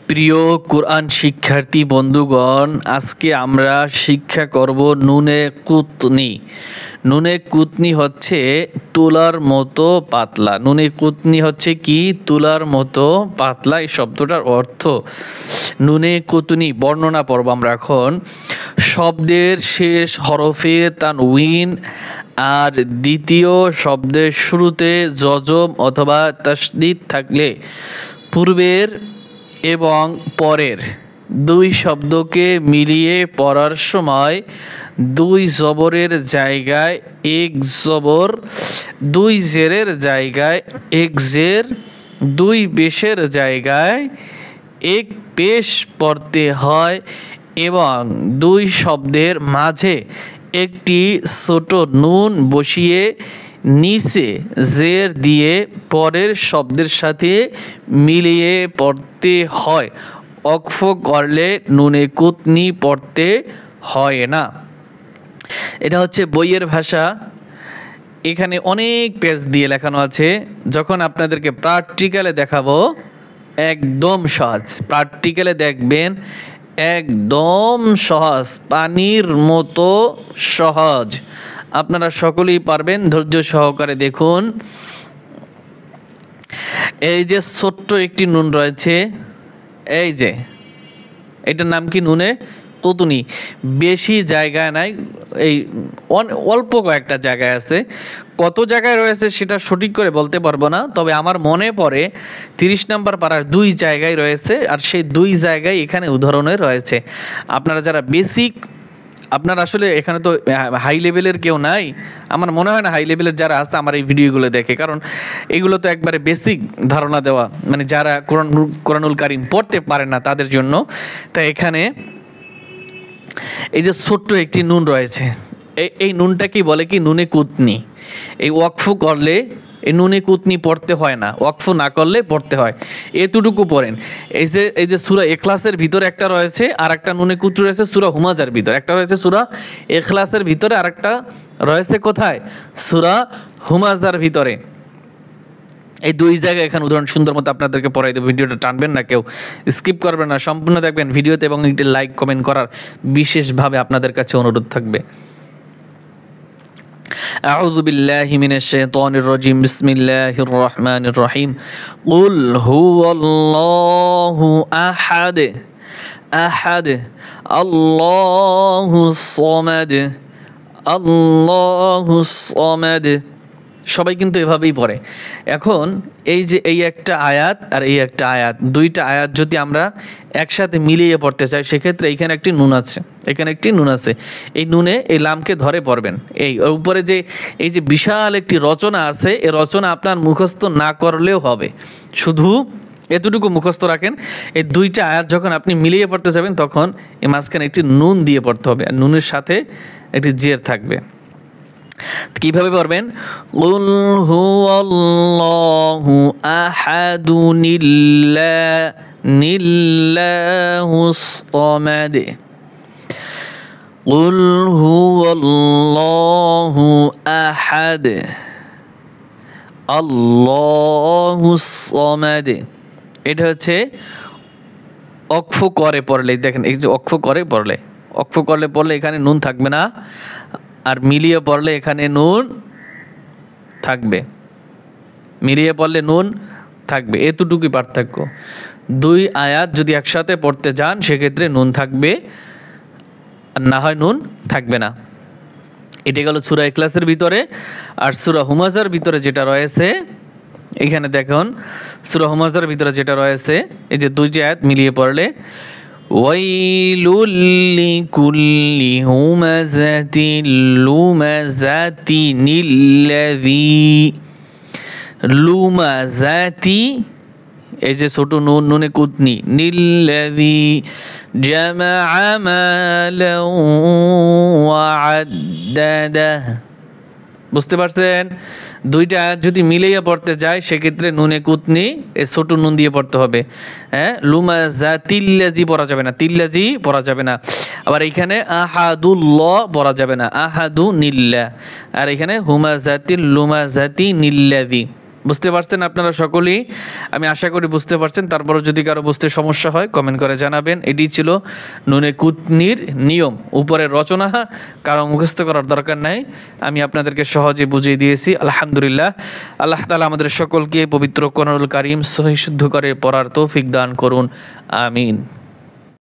প্রিয় কোরআন শিক্ষার্থী বন্ধুগণ, আজকে আমরা শিক্ষা করব নুনে কুতনি। নুনে কুতনি হচ্ছে তুলার মতো পাতলা। নুনে কুতনি হচ্ছে কি? তুলার মতো পাতলা। এই শব্দটার অর্থ নুনে কুতনি বর্ণনা পড়ব আমরা এখন। শব্দের শেষ হরফে তানউইন আর দ্বিতীয় শব্দের শুরুতে জজম অথবা তাসদীদ থাকলে পূর্বের এবং পরের দুই শব্দকে মিলিয়ে পড়ার সময় দুই জবরের জায়গায় এক জবর, দুই জেরের জায়গায় এক জের, দুই পেশের জায়গায় এক পেশ পড়তে হয় এবং দুই শব্দের মাঝে একটি ছোট নুন বসিয়ে নিচে জের দিয়ে পরের শব্দের সাথে মিলিয়ে পড়তে হয়। ওয়াকফ করলে নুনে কুতনি পড়তে হয় না। এটা হচ্ছে বইয়ের ভাষা। এখানে অনেক পেজ দিয়ে লেখানো আছে। যখন আপনাদেরকে প্র্যাকটিক্যালে দেখাবো একদম সহজ। প্র্যাকটিক্যালে দেখবেন একদম সহজ, পানির মতো সহজ। আপনারা সকলেই পারবেন। ধৈর্য সহকারে দেখুন। এই যে ছোট্ট একটি নুন রয়েছে, এই যে এটার নাম কি? নুনে কুতনি। বেশি জায়গায় নাই, এই অল্প কয়েকটা জায়গায় আছে। কত জায়গায় রয়েছে সেটা সঠিক করে বলতে পারবো না, তবে আমার মনে পড়ে 30 নম্বর পাড়ার 2 জায়গায় রয়েছে, আর সেই 2 জায়গায় এখানে উদাহরণে রয়েছে। আপনারা যারা বেসিক, আপনার আসলে এখানে তো হাই লেভেলের কেউ নাই, আমার মনে হয় না হাই লেভেলের যারা আছে আমার এই ভিডিওগুলো দেখে, কারণ এগুলো তো একবারে বেসিক ধারণা দেওয়া, মানে যারা কোরআনুল কারীম পড়তে পারে না তাদের জন্য। তাই এখানে এই যে ছোট্ট একটি নুন রয়েছে, এই নুনটা কি বলে? কি নুনে কুতনি। এই ওয়াকফ করলে এই নুনে কুতনি পড়তে হয় না, ওয়াকফ না করলে পড়তে হয়। এতটুকু পড়েন। এই যে সূরা ইখলাসের ভিতরে একটা রয়েছে, আর একটা নুনে কুতনি রয়েছে সূরা হুমাজার ভিতরে। একটা রয়েছে সূরা ইখলাসের ভিতরে, আর একটা রয়েছে কোথায়? সূরা হুমাজার ভিতরে। এই 2 জায়গায় এখানে উদাহরণ সুন্দর মতো আপনাদেরকে পড়াই দেবো। ভিডিওটা টানবেন না, কেউ স্কিপ করবেন না, সম্পূর্ণ দেখবেন ভিডিওতে, এবং একটি লাইক কমেন্ট করার বিশেষভাবে আপনাদের কাছে অনুরোধ থাকবে। আউযু বিল্লাহি মিনাশ শাইতানির রাজিম। বিসমিল্লাহির রহমানির রহিম। কুল হুয়াল্লাহু আহাদ আহাদ আল্লাহুস সামাদ আল্লাহুস সামাদ। সবাই কিন্তু এভাবেই পড়ে। এখন এই যে এই একটা আয়াত আর এই একটা আয়াত, 2টা আয়াত যদি আমরা একসাথে মিলিয়ে পড়তে চাই, সেক্ষেত্রে এইখানে একটি নুন আছে, এখানে একটি নুন আছে। এই নুনে এই লামকে ধরে পড়বেন। এই উপরে যে এই যে বিশাল একটি রচনা আছে, এই রচনা আপনার মুখস্থ না করলেও হবে, শুধু এতটুকু মুখস্থ রাখেন। এই 2টা আয়াত যখন আপনি মিলিয়ে পড়তে যাবেন, তখন এই মাঝখানে একটি নুন দিয়ে পড়তে হবে, আর নুনের সাথে একটি জের থাকবে। কিভাবে পড়বেন? কুল হুয়াল্লাহু আহাদু নিল্লাহুস সামাদ। কুল হুয়াল্লাহু আহাদ আল্লাহুস সামাদ। এটা হচ্ছে ওয়াকফ করে পড়লে, দেখেন এই যে ওয়াকফ করে পড়লে, ওয়াকফ করলে পড়লে এখানে নুন থাকবে না, আর মিলিয়ে পড়লে এখানে নুন থাকবে। মিলিয়ে পড়লে নুন থাকবে, এতটুকুই পার্থক্য। 2 আয়াত যদি একসাথে পড়তে যান, সেক্ষেত্রে নুন থাকবে, আর না হয় নুন থাকবে না। এটা গেল সূরা ইখলাসের ভিতরে। আর সূরা হুমাজার ভিতরে যেটা রয়েছে, এখানে দেখুন সূরা হুমাজার ভিতরে যেটা রয়েছে, এই যে 2 আয়াত মিলিয়ে পড়লে ওয়াইলুল লিকুল্লি হুমাযাতিন লুমাযাতিনিল্লাযী। লুমাযাতি, এই যে ছোট নুন, নুনে কুতনি, নিল্লাযী জামাআ মালান ওয়া আদ্দাদাহ। বুঝতে পারছেন? 2টা আয়াত যদি মিলিয়ে পড়তে যায়, সেক্ষেত্রে নুনে কুতনি এই ছোট নুন দিয়ে পড়তে হবে। হ্যাঁ, লুমাযাতিল্লাযী পড়া যাবে না, তিল্লাযী পড়া যাবে না। আবার এইখানে আহাদুল্লাহ পড়া যাবে না, আহাদু নিল্লাহ। আর এখানে হুমাযাতিল লুমাযাতিনিল্লাযী। বুঝতে পারছেন আপনারা সকলেই, আমি আশা করি বুঝতে পারছেন। তারপরে যদি কারো বুঝতে সমস্যা হয় কমেন্ট করে জানাবেন। এটি ছিল নুনে কুতনির নিয়ম। উপরের রচনা কারো মুখস্থ করার দরকার নাই, আমি আপনাদেরকে সহজে বুঝিয়ে দিয়েছি। আলহামদুলিল্লাহ, আল্লাহ তাআলা আমাদের সকলকে পবিত্র কোরআনুল কারীম সহিহ শুদ্ধ করে পড়ার তৌফিক দান করুন, আমিন।